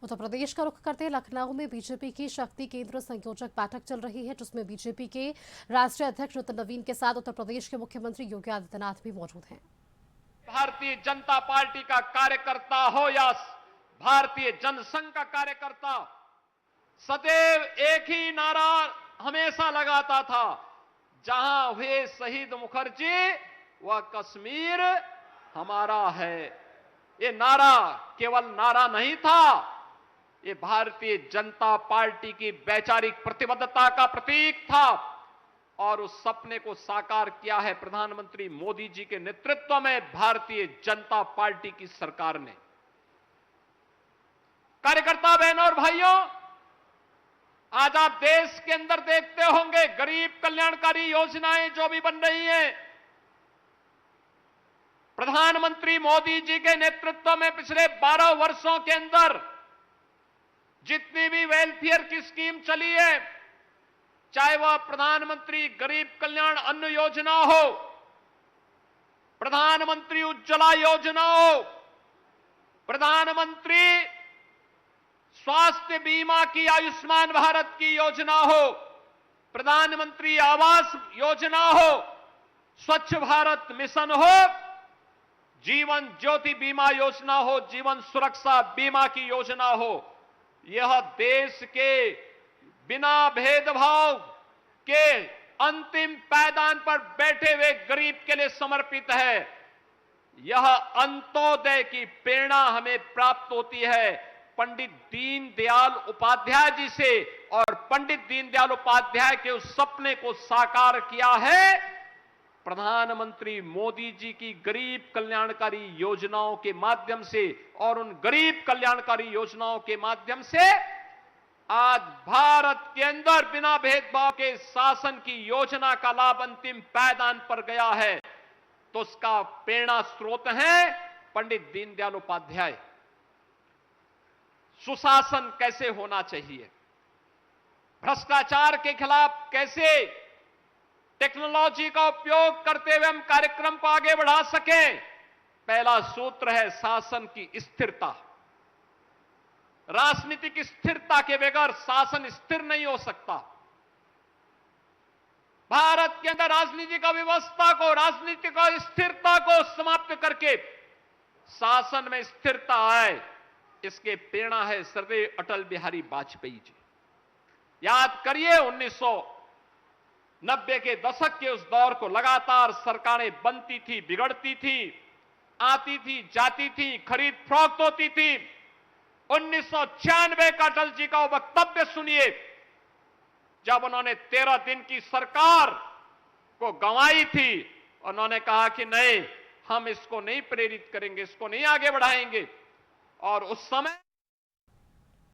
उत्तर प्रदेश का रुख करते लखनऊ में बीजेपी की शक्ति केंद्र संयोजक बैठक चल रही है, जिसमें बीजेपी के राष्ट्रीय अध्यक्ष नितिन नवीन के साथ उत्तर प्रदेश के मुख्यमंत्री योगी आदित्यनाथ भी मौजूद हैं। भारतीय जनता पार्टी का कार्यकर्ता हो या भारतीय जनसंघ का कार्यकर्ता, सदैव एक ही नारा हमेशा लगाता था, जहां हुए शहीद मुखर्जी वह कश्मीर हमारा है। ये नारा केवल नारा नहीं था, ये भारतीय जनता पार्टी की वैचारिक प्रतिबद्धता का प्रतीक था और उस सपने को साकार किया है प्रधानमंत्री मोदी जी के नेतृत्व में भारतीय जनता पार्टी की सरकार ने। कार्यकर्ता बहनों और भाइयों, आज आप देश के अंदर देखते होंगे गरीब कल्याणकारी योजनाएं जो भी बन रही हैं, प्रधानमंत्री मोदी जी के नेतृत्व में पिछले 12 वर्षों के अंदर जितनी भी वेलफेयर की स्कीम चली है, चाहे वह प्रधानमंत्री गरीब कल्याण अन्न योजना हो, प्रधानमंत्री उज्ज्वला योजना हो, प्रधानमंत्री स्वास्थ्य बीमा की आयुष्मान भारत की योजना हो, प्रधानमंत्री आवास योजना हो, स्वच्छ भारत मिशन हो, जीवन ज्योति बीमा योजना हो, जीवन सुरक्षा बीमा की योजना हो, यह देश के बिना भेदभाव के अंतिम पायदान पर बैठे हुए गरीब के लिए समर्पित है। यह अंत्योदय की प्रेरणा हमें प्राप्त होती है पंडित दीनदयाल उपाध्याय जी से, और पंडित दीनदयाल उपाध्याय के उस सपने को साकार किया है प्रधानमंत्री मोदी जी की गरीब कल्याणकारी योजनाओं के माध्यम से। और उन गरीब कल्याणकारी योजनाओं के माध्यम से आज भारत के अंदर बिना भेदभाव के शासन की योजना का लाभ अंतिम पायदान पर गया है, तो उसका प्रेरणा स्रोत है पंडित दीनदयाल उपाध्याय। सुशासन कैसे होना चाहिए, भ्रष्टाचार के खिलाफ कैसे टेक्नोलॉजी का उपयोग करते हुए हम कार्यक्रम को आगे बढ़ा सकें, पहला सूत्र है शासन की स्थिरता। राजनीतिक स्थिरता के बगैर शासन स्थिर नहीं हो सकता। भारत के अंदर राजनीतिक व्यवस्था को, राजनीतिक स्थिरता को समाप्त करके शासन में स्थिरता आए, इसके प्रेरणा है सर्वदेव अटल बिहारी वाजपेयी जी। याद करिए 1990 के दशक के उस दौर को, लगातार सरकारें बनती थी, बिगड़ती थी, आती थी, जाती थी, खरीद फरोख्त होती थी। 1996 का अटल जी का वक्तव्य सुनिए, जब उन्होंने 13 दिन की सरकार को गंवाई थी, उन्होंने कहा कि नहीं, हम इसको नहीं प्रेरित करेंगे, इसको नहीं आगे बढ़ाएंगे। और उस समय